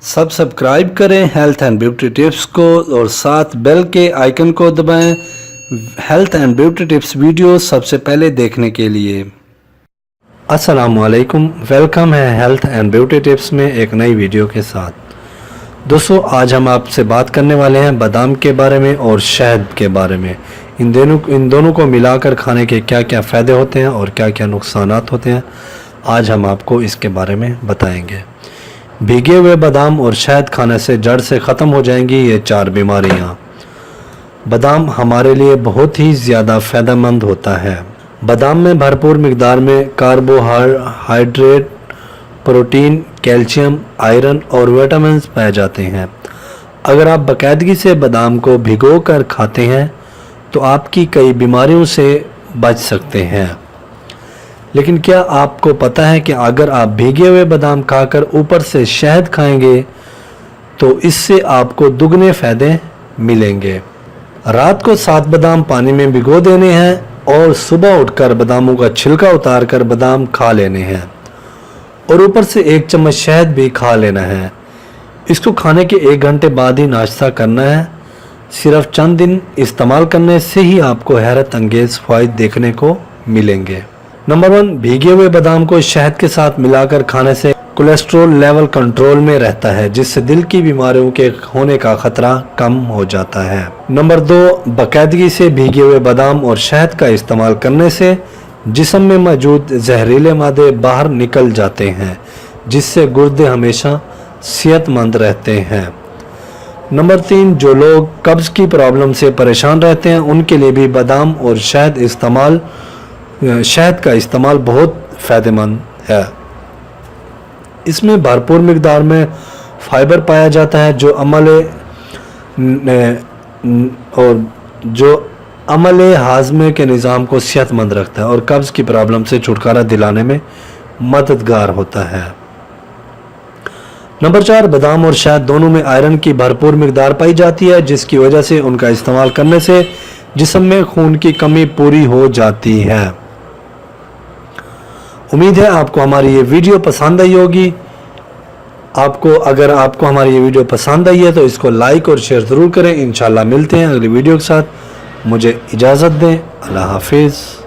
Subscribe करें health and beauty tips को और साथ बेल के आइकन को दबाएं health and beauty tips video सबसे पहले देखने के लिए। अस्सलामुअलैकुम, वेलकम है हेल्थ एंड ब्यूटी टिप्स में एक नई वीडियो के साथ। दोस्तों, आज हम आपसे बात करने वाले हैं बादाम के बारे में और शहद के बारे में। इन दोनों को मिलाकर खाने के क्या क्या फ़ायदे होते हैं और क्या क्या नुकसानात होते हैं, आज हम आपको इसके बारे में बताएंगे। भीगे हुए बादाम और शहद खाने से जड़ से ख़त्म हो जाएंगी ये 4 बीमारियां। बादाम हमारे लिए बहुत ही ज़्यादा फ़ायदेमंद होता है। बादाम में भरपूर मिकदार में कार्बोहाइड्रेट, प्रोटीन, कैल्शियम, आयरन और विटामिन पाए जाते हैं। अगर आप बाकायदगी से बादाम को भिगो कर खाते हैं तो आपकी कई बीमारियों से बच सकते हैं। लेकिन क्या आपको पता है कि अगर आप भीगे हुए बादाम खाकर ऊपर से शहद खाएंगे तो इससे आपको दुगने फ़ायदे मिलेंगे। रात को 7 बादाम पानी में भिगो देने हैं और सुबह उठकर बादामों का छिलका उतार कर बादाम खा लेने हैं और ऊपर से 1 चम्मच शहद भी खा लेना है। इसको खाने के 1 घंटे बाद ही नाश्ता करना है। सिर्फ चंद दिन इस्तेमाल करने से ही आपको हैरत अंगेज़ फ़ायदे देखने को मिलेंगे। नंबर 1, भीगे हुए बादाम को शहद के साथ मिलाकर खाने से कोलेस्ट्रॉल लेवल कंट्रोल में रहता है, जिससे दिल की बीमारियों के होने का खतरा कम हो जाता है। नंबर 2, बाकायदगी से भीगे हुए बादाम और शहद का इस्तेमाल करने से जिस्म में मौजूद जहरीले मादे बाहर निकल जाते हैं, जिससे गुर्दे हमेशा सेहतमंद रहते हैं। नंबर 3, जो लोग कब्ज़ की प्रॉब्लम से परेशान रहते हैं उनके लिए भी बादाम और शहद का इस्तेमाल बहुत फ़ायदेमंद है। इसमें भरपूर मिकदार में फाइबर पाया जाता है जो अमले हाजमे के निज़ाम को सेहतमंद रखता है और कब्ज़ की प्रॉब्लम से छुटकारा दिलाने में मददगार होता है। नंबर 4, बादाम और शहद दोनों में आयरन की भरपूर मिकदार पाई जाती है, जिसकी वजह से उनका इस्तेमाल करने से जिस्म में खून की कमी पूरी हो जाती है। उम्मीद है आपको हमारी ये वीडियो पसंद आई होगी। अगर आपको हमारी ये वीडियो पसंद आई है तो इसको लाइक और शेयर ज़रूर करें। इंशाल्लाह मिलते हैं अगली वीडियो के साथ। मुझे इजाज़त दें। अल्लाह हाफिज़।